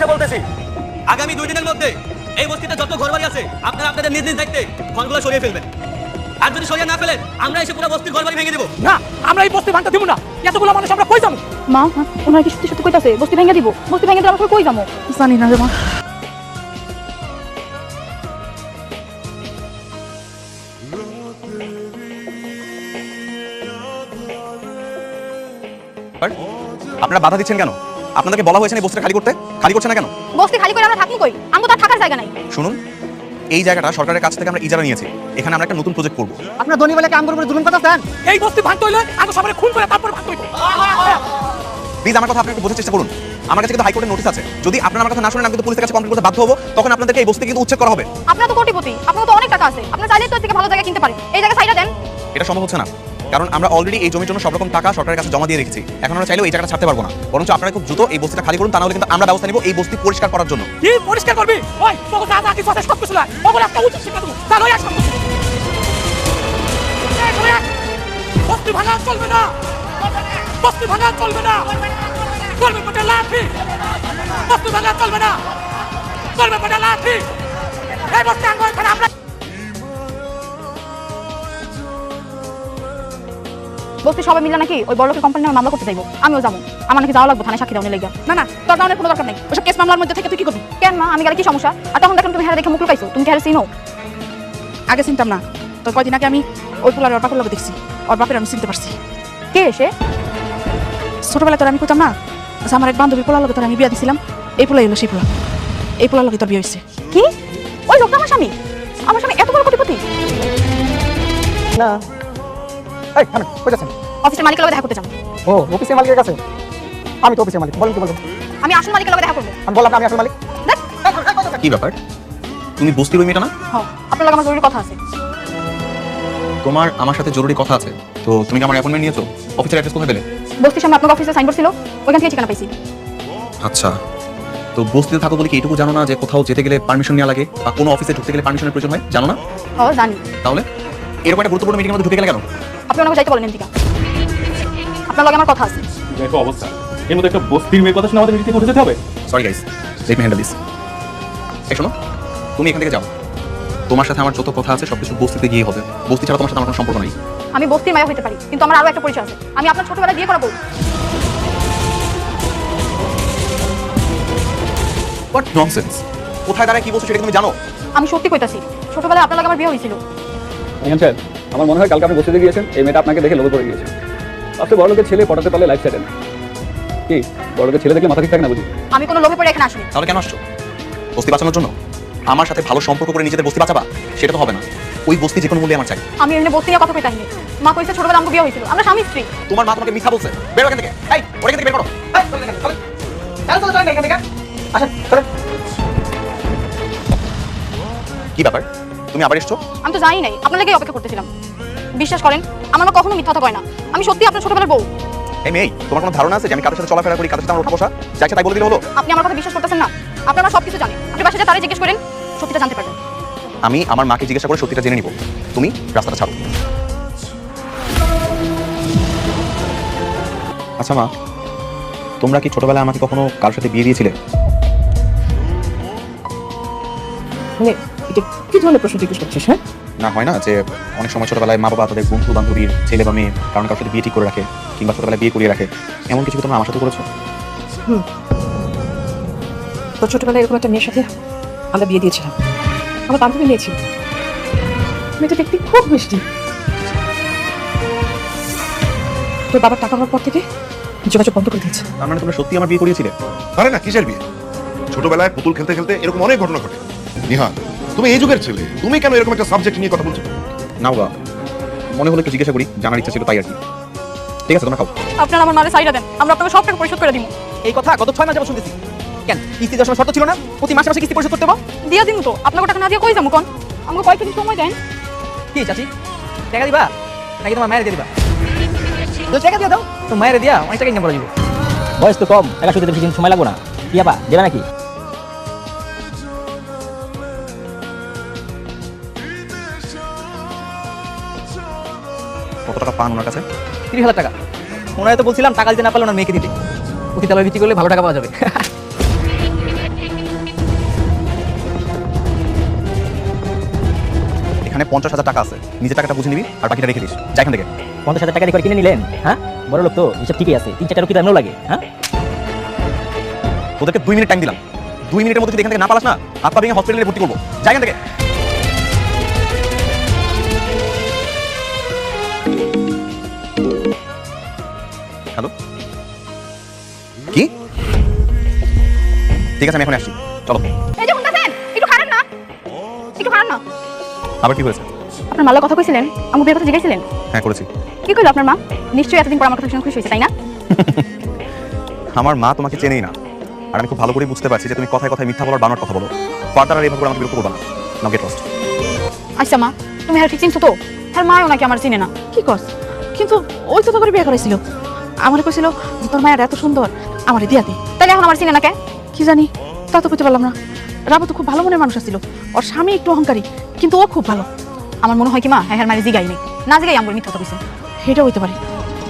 এসে বলতেছি, আগামী 2 দিনের মধ্যে এই বস্তিতে যত ঘরবাড়ি আছে আপনারা আপনাদের নিজ নিজ দায়িত্বে ঘরগুলো সরিয়ে ফেলবেন। আর যদি সরিয়ে না ফেলেন আমরা এসে পুরো বস্তির ঘরবাড়ি ভেঙে দেব। না আমরা এই বস্তি ভাঙতে দিব না। এতগুলো মানুষ আমরা কই যাবো? মা ওনারা কি সত্যি সত্যি কইতাছে বস্তি ভেঙে দিব? বস্তি ভেঙে দিলে আমরা কই যাবো? জানি না রে মা। আপনারা বাধা দিচ্ছেন কেন? আপনাদেরকে বলা হয়েছে না বস্তিটা খালি করতে, খালি করছে না কেন? বস্তি খালি করে আমরা থাকবো কই? আমগো তো আর থাকার জায়গা নাই। শুনুন, এই জায়গাটা সরকারের কাছ থেকে আমরা ইজারা নিয়েছি। এখানে আমরা একটা নতুন প্রজেক্ট করব। আপনারা ধনী বলে কাম করে জুলুম করতেছেন। এই বস্তি ভাঙতে হইলে আগে সবারে খুন করে তারপর ভাঙতে হইব। প্লিজ আমার কথা আপনি একটু বোঝার চেষ্টা করুন। আমার কাছে কিন্তু হাইকোর্টের নোটিশ আছে। যদি আপনারা আমার কথা না শুনেন আমি কিন্তু পুলিশের কাছে কমপ্লেইন করতে বাধ্য হব। তখন আপনাদেরকে এই বস্তি কিন্তু উচ্ছেদ করা হবে। আপনারা তো কোটিপতি, আপনাদের তো অনেক টাকা আছে। আপনারা চাইলেই তো এর থেকে ভালো জায়গা কিনতে পারেন। এই জায়গা সাইডা দেন। এটা সম্ভব হচ্ছে না, কারণ আমরা অলরেডি এই জমির জন্য সব রকম টাকা সরকারের কাছে জমা দিয়ে রেখেছি। এখন আমরা চাইলেও এই জায়গাটা ছাড়তে পারবো না। বরঞ্চ আপনারা খুব দ্রুত এই বস্তিটা খালি করুন, তা নাহলে কিন্তু আমরা ব্যবস্থা নিব এই বস্তি পরিষ্কার করার জন্য। কি পরিষ্কার করবি? ওই তোকে যা যা কিছু আছে সব কিছু না। ওগুলো একটা উচিত শিক্ষা দেবো। তাহলে ওই আসব। বস্তি ভাঙা চলবে না। বস্তি ভাঙা চলবে না। চলবে পটে লাঠি। বস্তি ভাঙা চলবে না। চলবে পটে লাঠি। এই বস্তি আঙ্গ এখানে আমরা বস্তি সবাই মিলে নাকি ওই বড়লোকের কোম্পানি নামে মামলা করতে চাইবো। আমিও যাবো। আমার নাকি যাওয়া লাগবে থানায় সাক্ষী দেওয়ার লাগা। না না তোর দাওনের কোনো দরকার নাই। ওসব কেস মামলার মধ্যে থেকে তুই কি করবি? কেন মা আমি গেলে কি সমস্যা? আর তখন দেখলাম তুমি হেরে দেখে মুখ লুকাইছো। তুমি কি হেরে চিনো? আগে চিনতাম না, তো কয়দিন আগে আমি ওই পোলার ওর বাপের লোক দেখছি। ওর বাপের আমি চিনতে পারছি। কে এসে? ছোটবেলায় তোর আমি কইতাম না আচ্ছা আমার এক বান্ধবী পোলার লোকে তোর আমি বিয়া দিছিলাম। এই পোলাই হলো সেই পোলা। এই পোলার লোকে তোর বিয়ে হয়েছে। কি? ওই লোকটা আমার স্বামী? আমার স্বামী এত বড় কোটিপতি? না এই থামেন, কই যাচ্ছেন? অফিসের মালিকের লগে দেখা করতে যাবো। ও অফিসের মালিকের কাছে? আমি তো অফিসের মালিক, বলেন কি বলবেন? আমি আসল মালিকের লগে দেখা করবো। আমি বললাম না আমি আসল মালিক। দেখ কি ব্যাপার? তুমি বস্তির ওই মেয়েটা না? হ্যাঁ আপনার লগে আমার জরুরি কথা আছে। তোমার আমার সাথে জরুরি কথা আছে। তো তুমি কি আমার অ্যাপয়েন্টমেন্ট নিয়েছো? অফিসের অ্যাড্রেস কোথায় পেলে? বস্তির সামনে আপনার অফিসে সাইনবোর্ড ছিল, ওইখান থেকে ঠিকানা পাইছি। আচ্ছা, তো বস্তিতে থাকো বলে কি এটুকু জানো না যে কোথাও যেতে গেলে পারমিশন নেওয়া লাগে বা কোনো অফিসে ঢুকতে গেলে পারমিশনের প্রয়োজন হয়? জানো না? ও জানি। তাহলে এরকম একটা গুরুত্বপূর্ণ মিটিংয়ের মধ্যে ঢুকে গেলে কেন? আপনি ওনাকে যাইতে বলেন এদিকে। আপনার লগে আমার কথা আছে। দেখো অবস্থা এর মধ্যে একটা বস্তির মেয়ের কথা শুনে আমাদের মিটিং উঠে যেতে হবে। Sorry guys, let me handle this. এই শোনো, তুমি এখান থেকে যাও। তোমার সাথে আমার যত কথা আছে সবকিছু বস্তিতে গিয়ে হবে। বস্তি ছাড়া তোমার সাথে আমার কোনো সম্পর্ক নেই। আমি বস্তির মায়া হইতে পারি, কিন্তু আমার আরো একটা পরিচয় আছে। আমি আপনার ছোটবেলায় বিয়ে করাবো। What nonsense! কোথায় দাঁড়ায় কি বলছো সেটা তুমি জানো? আমি সত্যি কইতাছি, ছোটবেলায় আপনার লগে আমার বিয়ে হয়েছিল। স্যার আমার মনে হয় কালকে আপনি বসতে গিয়েছেন, এই মেয়েটা আপনাকে দেখে লোভে পড়ে গিয়েছে। আপনি বড় লোকের ছেলে পটাতে পারলে লাইফ সেটেল। কি বড় লোকের ছেলে দেখলে মাথা ঠিক থাকে না বুঝি? আমি কোনো লোভে পড়ে এখানে আসিনি। তাহলে কেন আসছো? বস্তি বাঁচানোর জন্য? আমার সাথে ভালো সম্পর্ক করে নিজেদের বস্তি বাঁচাবা? সেটা তো হবে না। ওই বস্তি যে কোনো মূল্যে আমার চাই। আমি এমনি বস্তি নিয়ে কথা কইতাছি। মা কইছে ছোটবেলায় আমাকে বিয়ে হয়েছিল, আমরা স্বামী স্ত্রী। তোমার মা তোমাকে মিথ্যা বলছে। বের এখান থেকে। এই ওর এখান থেকে বের করো। এই চলেন চলেন চলেন চলেন এখান থেকে আসেন চলেন। কি ব্যাপার? তুমি আবার এসছো? আমি তো জানি নাই, আপনার লাগেই অপেক্ষা করতেছিলাম। বিশ্বাস করেন আমার মা কখনো মিথ্যা কথা কয় না। আমি সত্যি আপনার ছোটবেলার বউ। এই মেয়ে, তোমার কোনো ধারণা আছে যে আমি কাদের সাথে চলাফেরা করি, কাদের সাথে আমার ওঠা বসা? যা ইচ্ছা তাই বলে দিলে হলো? আপনি আমার কথা বিশ্বাস করতেছেন না? আপনি আমার সবকিছু জানেন। আপনি বাসায় যা তারে জিজ্ঞেস করেন, সত্যিটা জানতে পারবেন। আমি আমার মাকে জিজ্ঞাসা করে সত্যিটা জেনে নিব। তুমি রাস্তাটা ছাড়ো। আচ্ছা মা, তোমরা কি ছোটবেলায় আমাকে কখনো কারোর সাথে বিয়ে দিয়েছিলে? মানে এটা কি ধরনের প্রশ্ন জিজ্ঞেস করছিস? হ্যাঁ না হয় না যে অনেক সময় ছোটবেলায় মা বাবা তাদের বন্ধু বান্ধবীর ছেলে বা মেয়ে কারণ কারোর সাথে বিয়ে ঠিক করে রাখে, কিংবা ছোটবেলায় বিয়ে করিয়ে রাখে। এমন কিছু কি তোমরা আমার সাথে করেছো? তো ছোটবেলায় এরকম একটা মেয়ের সাথে আমরা বিয়ে দিয়েছিলাম। আমার বান্ধবী মেয়ে ছিল। মেয়েটা দেখতে খুব মিষ্টি। তোর বাবার টাকা হওয়ার পর থেকে যোগাযোগ বন্ধ করে দিয়েছে। তার মানে তোমরা সত্যি আমার বিয়ে করিয়েছিলে? আরে না, কিসের বিয়ে? ছোটবেলায় পুতুল খেলতে খেলতে এরকম অনেক ঘটনা ঘটে। নিহান, তুমি এই যুগের ছেলে, তুমি কেন এরকম একটা সাবজেক্ট নিয়ে কথা বলছো? না বাবা, মনে হলো একটু জিজ্ঞাসা করি, জানার ইচ্ছা ছিল তাই আর কি। ঠিক আছে তোমরা খাও। আপনারা আমার মারে সাইডা দেন, আমরা আপনাকে সব টাকা পরিশোধ করে দিব। এই কথা গত 6 মাস যাবত শুনতেছি। কেন কিস্তি দেওয়ার সময় শর্ত ছিল না প্রতি মাসে মাসে কিস্তি পরিশোধ করতে হবে? দিয়া দিমু তো, আপনাকে টাকা না দিয়ে কই যাবো কোন? আমাকে কয়েকদিন সময় দেন। কি চাচি টাকা দিবা নাকি তোমার মায়ের দিয়ে দিবা? টাকা দিয়ে দাও, তো মায়ের দিয়া অনেক টাকা ইনকাম করা যাবে। বয়স তো কম, টাকা শুধু বেশি দিন সময় লাগবে না। কি আপা দেবে নাকি? কত টাকা পান ওনার কাছে? 30,000 টাকা। ওনারে তো বলছিলাম টাকা দিতে না পারলে ওনার মেয়েকে দিতে। প্রতি তলায় বিক্রি করলে ভালো টাকা পাওয়া যাবে। 50,000 টাকা আছে, নিজের টাকাটা বুঝে নিবি আর বাকিটা রেখে দিস। যা এখান থেকে। 50,000 টাকা দিয়ে করে কিনে নিলেন, হ্যাঁ? বড় লোক তো, হিসাব ঠিকই আছে। 3-4টা রুপি তো এমনও লাগে, হ্যাঁ? তোদেরকে 2 মিনিট টাইম দিলাম, 2 মিনিটের মধ্যে যদি এখান থেকে না পালাস না, হাত পা ভেঙে হসপিটালে ভর্তি করবো। যা এখান থেকে। হ্যালো, কি? ঠিক আছে, আমি এখন আসছি, চলো। এই যে শুনতেছেন, একটু খারাপ না, একটু খারাপ না। আবার কি হয়েছে? আপনার মালার কথা কইছিলেন, আমি বিয়ের কথা জিজ্ঞাসিলেন। হ্যাঁ করেছি। কি কইলো আপনার মা? নিশ্চয়ই এতদিন পর আমার কথা শুনে খুশি হয়েছে, তাই না? আমার মা তোমাকে চেনেই না, আর আমি খুব ভালো করে বুঝতে পারছি যে তুমি কথায় কথায় মিথ্যা বলার বানোয়ার কথা বলো। ফার্দার আর এভাবে করে আমাকে বিরক্ত করবা না। নাও গেট লস্ট। আচ্ছা মা, তুমি হ্যাঁ ঠিক চিনছো তো? হ্যাঁ মাও নাকি আমার চিনে না। কি কস? কিন্তু ওই তো করে বিয়ে করাইছিল, আমার কইছিল যে তোর মায়ের এত সুন্দর, আমার দিয়াতে। তাহলে এখন আমার চিনে না কে? কি জানি, তা তো কইতে পারলাম না। রাবু তো খুব ভালো মনের মানুষ ছিল, ওর স্বামী একটু অহংকারী, কিন্তু ও খুব ভালো। আমার মনে হয় কি মা, হ্যাঁ মারি জিগাই নেই, না জিগাই আমার মিথ্যা কথা কইছে। সেটা হইতে পারে,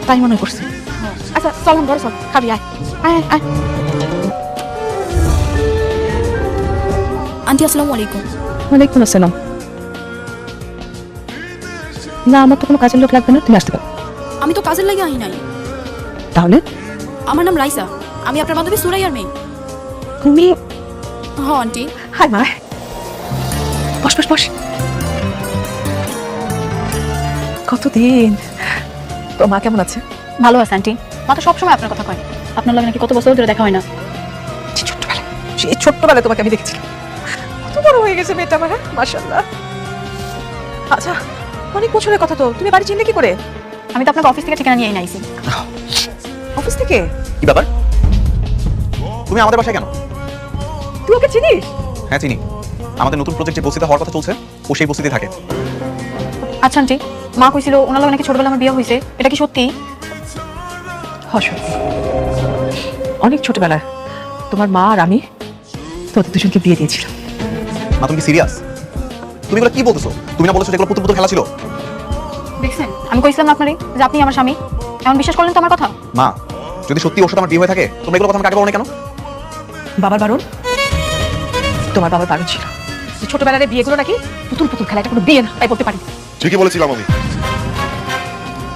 তাই মনে করছে। আচ্ছা চল, ঘরে চল, খাবি, আয় আয় আয়। আন্টি আসসালামু আলাইকুম। ওয়ালাইকুম আসসালাম। না, আমার তো কোনো কাজের লোক লাগবে না, তুমি আসতে পারো। আমি তো কাজের লাগে আই নাই। তাহলে আমার নাম রাইসা, আমি আপনার বান্ধবী সুরাইয়ার মেয়ে। তুমি? হ্যাঁ আন্টি। হাই মা, বস বস বস। কতদিন? তোর মা কেমন আছে? ভালো আছে আন্টি, মা তো সবসময় আপনার কথা কয়। আপনার লাগে নাকি কত বছর ধরে দেখা হয় না। ছোট্টবেলায়, সেই ছোট্টবেলায় তোমাকে আমি দেখেছিলাম। কত বড় হয়ে গেছে মেয়েটা আমার, মাশাআল্লাহ। আচ্ছা, অনেক বছরের কথা তো, তুমি বাড়ি চিনলে কি করে? আমি তো আপনাকে অফিস থেকে ঠিকানা নিয়ে আইছি। অফিস থেকে? কি ব্যাপার? তুমি আমাদের বাসায় কেন? তুই ওকে চিনিস? হ্যাঁ চিনি, আমাদের নতুন প্রজেক্ট যে বস্তিতে হওয়ার কথা চলছে, ও সেই বস্তিতে থাকে। আচ্ছা আন্টি, মা কইছিল ওনার লাগে নাকি ছোটবেলায় আমার বিয়ে হয়েছে, এটা কি সত্যি? সত্যি। অনেক ছোটবেলায় তোমার মা আর আমি তোদের দুজনকে বিয়ে দিয়েছিলাম। মা তুমি কি সিরিয়াস? তুমি এগুলো কি বলতেছো? তুমি না বলেছো যেগুলো পুতুল পুতুল খেলা ছিল? দেখছেন, আমি কইছিলাম না আপনারে যে আপনি আমার স্বামী, এখন বিশ্বাস করলেন তো আমার কথা? মা যদি সত্যি ওর সাথে আমার বিয়ে হয়ে থাকে, তোমরা এগুলো কথা আমাকে আগে বলো না কেন? বাবার বারণ? তোমার বাবার বারণ ছিল যে ছোটবেলার বিয়েগুলো নাকি পুতুল পুতুল খেলা, এটা কোনো বিয়ে না, তাই বলতে পারি। ঠিকই বলেছিলাম আমি।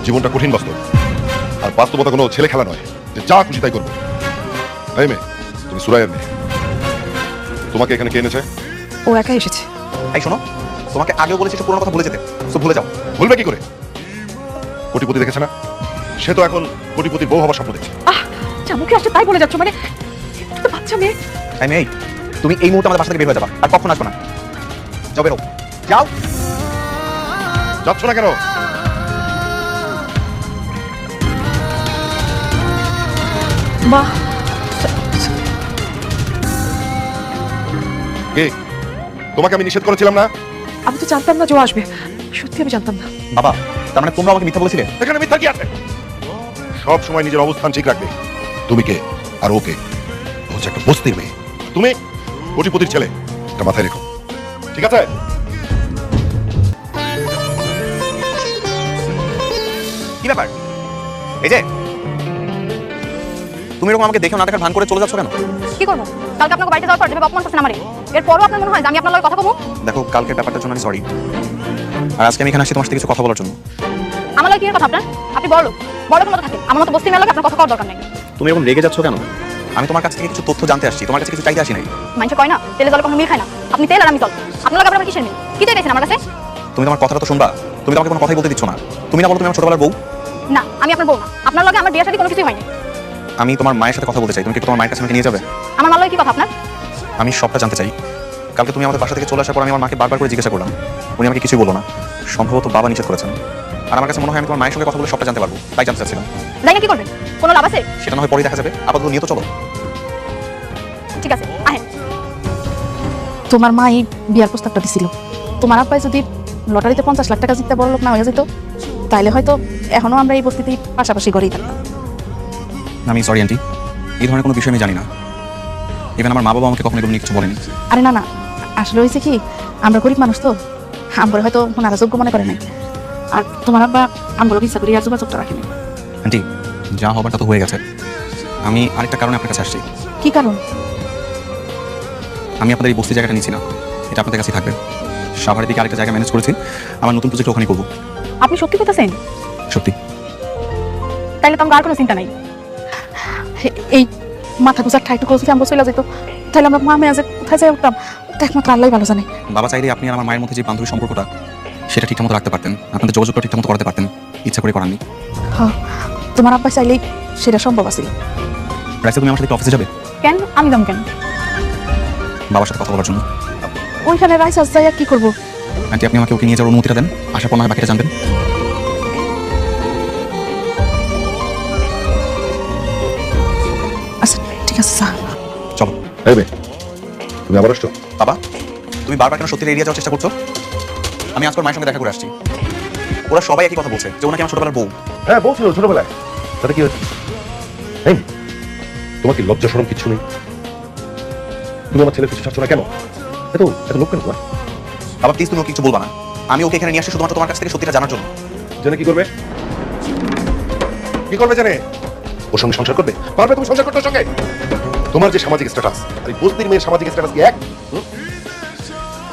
জীবনটা কঠিন বাস্তব, আর বাস্তবতা কোনো ছেলে খেলা নয় যে যা খুশি তাই করবো। এই মেয়ে, তুমি সুরাইয়ের মেয়ে, তোমাকে এখানে কে এনেছে? ও একাই এসেছে। এই শোনো, তোমাকে আগেও বলেছি পুরোনো কথা ভুলে যেতে, তো ভুলে যাও। বলবে কি করে? কোটিপতি দেখেছে না? সে তো এখন কোটিপতির বউ হবার স্বপ্ন দেখছে। যা মুখে আসছে তাই বলে যাচ্ছ, মানে তো বাচ্চা মেয়ে। এই মেয়ে, তুমি এই মুহূর্তে আমাদের বাসা থেকে বের হয়ে যাবা, আর কখন আসবে না। যাও, বেরো, যাও। যাচ্ছ না কেন? মা, কে? তোমাকে আমি নিষেধ করেছিলাম না? আমি তো জানতাম না যে ও আসবে, সত্যি আমি জানতাম না। বাবা, তার মানে তোমরা আমাকে মিথ্যা বলেছিলে? এখানে মিথ্যা কি আছে? সব সময় নিজের অবস্থান ঠিক রাখবে। তুমি কে আর ওকে? হচ্ছে একটা বস্তির মেয়ে, তুমি কোটিপতির ছেলে, এটা মাথায় রেখো, ঠিক আছে? কি ব্যাপার? এই যে তুমি এরকম আমাকে দেখেও না দেখার ভান করে চলে যাচ্ছ কেন? কি করবো? কালকে আপনাকে বাড়িতে যাওয়ার পর যেভাবে অপমান করছেন আমারে, এরপরও আপনার মনে হয় যে আমি আপনার লগে কথা বলবো? দেখো, কালকের ব্যাপারটার জন্য আমি সরি, আর আজকে আমি এখানে আসছি তোমার সাথে কিছু কথা বলার জন্য। আমার লাগে কি কথা আপনার? আপনি বড় লোক, বড় লোকের মতো থাকেন, আমার মতো বস্তি মেয়ে লাগে আপনার কথা কওয়ার দরকার নেই। তুমি এরকম রেগে যাচ্ছ কেন? আমি তোমার কাছ থেকে কিছু তথ্য জানতে আসছি, তোমার কাছে কিছু চাইতে আসি নাই। মানুষে কয় না তেলে জলে কোনো মিল খায় না, আপনি তেল আর আমি জল, আপনার লাগে আপনার কিসের মিল? কি চাইতেছেন আমার কাছে? তুমি তোমার কথাটা তো শুনবা, তুমি তো আমাকে কোনো কথাই বলতে দিচ্ছ না। তুমি না বলো তুমি আমার ছোটবেলার বউ? না, আমি আপনার বউ না, আপনার লাগে আমার বিয়ের সাথে কোনো কিছুই হয়নি। আমি তোমার মায়ের সাথে কথা বলতে চাই, তুমি কি তোমার মায়ের কাছে আমাকে নিয়ে যাবে? আমার মার লাগে কি কথা আপনার? আমি সবটা জানতে চাই। কালকে তুমি আমাদের বাসা থেকে চলে আসার পর আমি আমার মাকে বারবার করে জিজ্ঞাসা করলাম, উনি আমাকে কিছুই বললো না। সম্ভবত বাবা নিষেধ করেছেন, আর আমার কাছে মনে হয় আমি তোমার মায়ের সঙ্গে কথা বলে সবটা জানতে পারবো, তাই জানতে চাচ্ছিলাম। যাই না কি করবেন? কোনো লাভ আছে? সেটা না হয় পরে দেখা যাবে, আপাতত নিয়ে তো চলো। ঠিক আছে, আহেন। তোমার মা এই বিয়ার প্রস্তাবটা দিছিল, তোমার আব্বাই যদি লটারিতে 50 লাখ টাকা জিততে বড় লোক না হয়ে যেত, তাইলে হয়তো এখনো আমরা এই বস্তিতে পাশাপাশি ঘরেই থাকতাম। আমি সরি আন্টি, এই ধরনের কোনো বিষয় আমি জানি না। ইভেন আমার মা বাবা আমাকে কখনো এগুলো নিয়ে কিছু বলেনি। আরে না না, আসলে হয়েছে কি, আমরা গরিব মানুষ তো, আমরা হয়তো ওনারা যোগ্য মনে করে নাই, আর তোমার আব্বা আমরা ইচ্ছা করি আর যোগাযোগটা রাখেনি। আন্টি, যা হবার তা তো হয়ে গেছে। আমি আরেকটা কারণে আপনার কাছে আসছি। কি কারণ? আমি আপনাদের এই বস্তি জায়গাটা নিচ্ছি না, এটা আপনাদের কাছেই থাকবে। সাভারের দিকে আরেকটা জায়গা ম্যানেজ করেছি, আমার নতুন প্রজেক্ট ওখানে করবো। আপনি সত্যি বলতেছেন? সত্যি। তাইলে তো আমার আর কোনো চিন্তা নাই। এই মাথা গুজার ঠাইটুকু যদি আমরা চলে যেত, তাহলে আমরা মা মেয়ে যে কোথায় যাই উঠতাম তা একমাত্র আল্লাহই ভালো জানে। বাবা চাইলে আপনি আর আমার মায়ের মধ্যে যে বান্ধবী সম্পর্কটা সেটা ঠিকঠাক মতো রাখতে পারতেন, আপনাদের যোগাযোগটা ঠিকঠাক মতো করাতে পারতেন, ইচ্ছা করে করাননি। হ্যাঁ, তোমার আব্বা চাইলেই সেটা সম্ভব আছে। রাইসা, তুমি আমার সাথে অফিসে যাবে কেন? আমি যাম কেন? বাবার সাথে কথা বলার জন্য। ওইখানে রাইস যাই আর কি করবো? আন্টি, আপনি আমাকে ওকে নিয়ে যাওয়ার অনুমতিটা দেন, আসার পর না হয় বাকিটা জানবেন। আচ্ছা ঠিক আছে স্যার। চলো। এই মেয়ে, তুমি আবার আসছো? বাবা, তুমি বারবার কেন সত্যির এড়িয়ে যাওয়ার চেষ্টা করছো? আমি আজকের মায়ের সঙ্গে দেখা করে আসছি, ওরা সবাই একই কথা বলছে যে ওনাকে আমার ছোটবেলার বউ। হ্যাঁ, বলছিল ছোটবেলায়। তাতে কি হয়েছে? এই মেয়ে, তোমার কি লজ্জা শরম কিচ্ছু নেই? তুমি আমার ছেলের কিছু ছাড়ছো না কেন? এত এত লোক কেন তোমার? বাবা প্লিজ, তুমি ওকে কিছু বলবা না। আমি ওকে এখানে নিয়ে আসি শুধুমাত্র তোমার কাছ থেকে সত্যিটা জানার জন্য। জেনে কি করবে? কি করবে জেনে? ওর সঙ্গে সংসার করবে? পারবে তুমি সংসার করতে ওর সঙ্গে? তোমার যে সামাজিক স্ট্যাটাস আর এই বস্তির মেয়ের সামাজিক স্ট্যাটাস কি এক?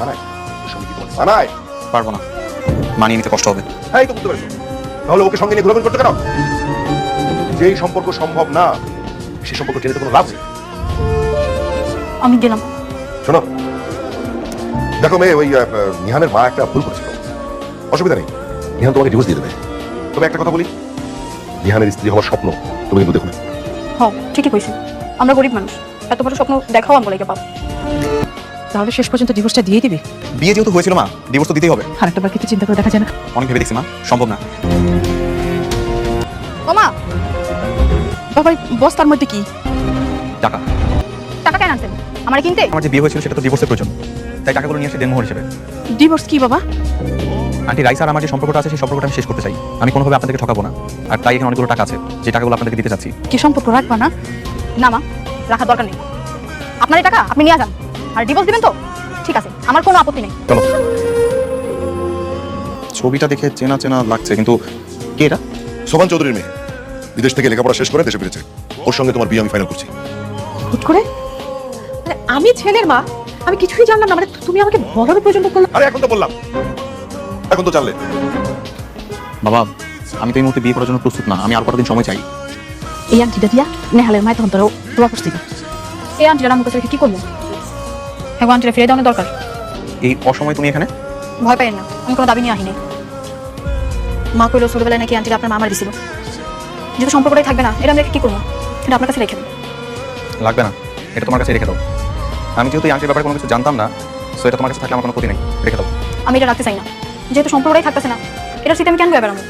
মানায়? ওর সঙ্গে কি তোমার মানায়? পারবো না, মানিয়ে নিতে কষ্ট হবে। হ্যাঁ, এই তো বুঝতে পারছো। তাহলে ওকে সঙ্গে নিয়ে ঘোরাঘুরি করতে কেন? যেই সম্পর্ক সম্ভব না সেই সম্পর্ক টেনে তো কোনো লাভ নেই। আমি গেলাম। শোনো, দেখো মেয়ে, ওই নিহানের মা একটা ভুল করেছিল। অসুবিধা নেই, নিহান তোমাকে ডিভোর্স দিয়ে দেবে। তবে একটা কথা বলি, নিহানের স্ত্রী হওয়ার স্বপ্ন তুমি কিন্তু দেখো না। হ্যাঁ ঠিকই কইছি, আমরা গরিব মানুষ, এত বড় স্বপ্ন দেখাও আমরা লেগে পাবো। তাহলে শেষ পর্যন্ত ডিভোর্সটা দিয়ে দিবি? বিয়ে যেহেতু হয়েছিল মা, ডিভোর্স তো দিতেই হবে। আর একটা বার কিছু চিন্তা করে দেখা যায় না? অনেক ভেবে দেখছি মা, সম্ভব না। ও মা, বাবা বস্তার মধ্যে কি? টাকা। টাকা কেন আনছেন? আমার কিনতে? আমার যে বিয়ে হয়েছিল সেটা তো ডিভোর্সের প্রয়োজন, তাই টাকাগুলো নিয়ে আসে দেনমোহর হিসেবে। ডিভোর্স কি বাবা? আন্টি, রাইস আর আমার যে সম্পর্কটা আছে সেই সম্পর্কটা আমি শেষ করতে চাই। আমি কোনোভাবে আপনাদেরকে ঠকাবো না, আর তাই এখানে অনেকগুলো টাকা আছে যে টাকাগুলো আপনাদেরকে দিতে চাচ্ছি। কি সম্পর্ক রাখবা না? না মা, রাখার দরকার নেই। আপনার এই টাকা আপনি নিয়ে যান, আর ডিভোর্স দিবেন তো ঠিক আছে, আমার কোনো আপত্তি নেই। চলো। ছবিটা দেখে চেনা চেনা লাগছে, কিন্তু কে এটা? সোহান চৌধুরীর মেয়ে, বিদেশ থেকে লেখাপড়া শেষ করে দেশে ফিরেছে। ওর সঙ্গে তোমার বিয়ে আমি ফাইনাল করছি। হুট করে? মানে আমি ছেলের মা, আমি কিছুই জানলাম না, মানে তুমি আমাকে বলার পর্যন্ত করলে? আরে এখন তো বললাম, এখন তো জানলে। বাবা, আমি তো এই মুহূর্তে বিয়ে করার জন্য প্রস্তুত না, আমি আর কতদিন সময় চাই। এই আন্টিটা দিয়া নেহালের মায়ের তখন তোরা দোয়া করছিল। এই আন্টিটা আমার কাছে রেখে কি করবো? হ্যাঁ, আন্টিটা ফিরে দেওয়ার দরকার। এই অসময় তুমি এখানে? ভয় পাইয়েন না, আমি কোনো দাবি নিয়ে আহিনি। মা কইলো ছোটবেলায় নাকি আন্টিটা আপনার মা মার দিছিল, যেহেতু সম্পর্কটাই থাকবে না, এটা আমি রেখে কি করবো? এটা আপনার কাছে রেখে দেন। লাগবে না, এটা তোমার কাছে রেখে দাও। আমি যেহেতু এই আন্টির ব্যাপারে কোনো কিছু জানতাম না, সো এটা তোমার কাছে থাকলে আমার কোনো ক্ষতি নেই, রেখে দাও। আমি এটা রাখতে চাই না, যেহেতু সম্পর্কটাই থাকতেছে না, এটার সাথে আমি কেন ব্যাপার আমার?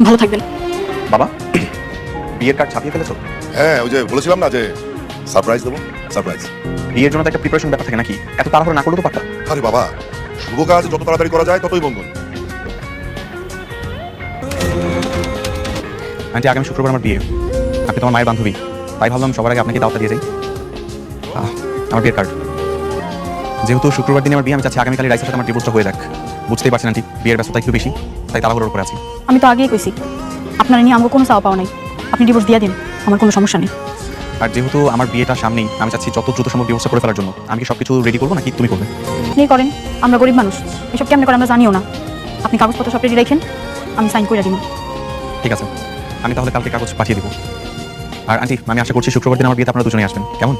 ভালো থাকবেন। বাবা, বিয়ের কার্ড ছাপিয়ে ফেলেছো? হ্যাঁ, ওই যে বলেছিলাম না যে সারপ্রাইজ দেবো, সারপ্রাইজ। বিয়ের জন্য তো একটা প্রিপারেশন ব্যাপার থাকে নাকি? এত তাড়াহুড়ো না করলেও তো পারতাম। আরে বাবা, শুভ কাজ যত তাড়াতাড়ি করা যায় ততই মঙ্গল। আন্টি, আগামী শুক্রবার আমার বিয়ে, আপনি তোমার মায়ের বান্ধবী, তাই ভাবলাম সবার আগে আপনাকে দাওয়াতটা দিয়ে যাই। আমার বিয়ের কার্ড। যেহেতু শুক্রবার দিনে আমার বিয়ে, আমি চাচ্ছি আগামীকাল রাইসের সাথে আমার ডিভোর্সটা হয়ে যাক। বুঝতেই পারছেন আন্টি, বিয়ের ব্যস্ততা একটু বেশি, তাই তাড়াহুড়োর উপরে আছি। আমি তো আগেই কইছি, আপনার নিয়ে আমাকে কোনো চাওয়া পাওয়া নাই, আপনি ডিভোর্স দিয়ে দিন, আমার কোনো সমস্যা নেই। আর যেহেতু আমার বিয়েটা সামনেই, আমি চাচ্ছি যত দ্রুত সম্ভব ডিভোর্সটা করে ফেলার জন্য। আমি কি সবকিছু রেডি করবো নাকি তুমি করবে? আপনি করেন, আমরা গরিব মানুষ, এসব কেমন করে আমরা জানিও না। আপনি কাগজপত্র সব রেডি রাখেন, আমি সাইন করে দিব। ঠিক আছে, আমি তাহলে কালকে কাগজ পাঠিয়ে দিব। আর আন্টি, আমি আশা করছি শুক্রবার দিন আমার বিয়েতে আপনারা দুজনেই আসবেন, কেমন?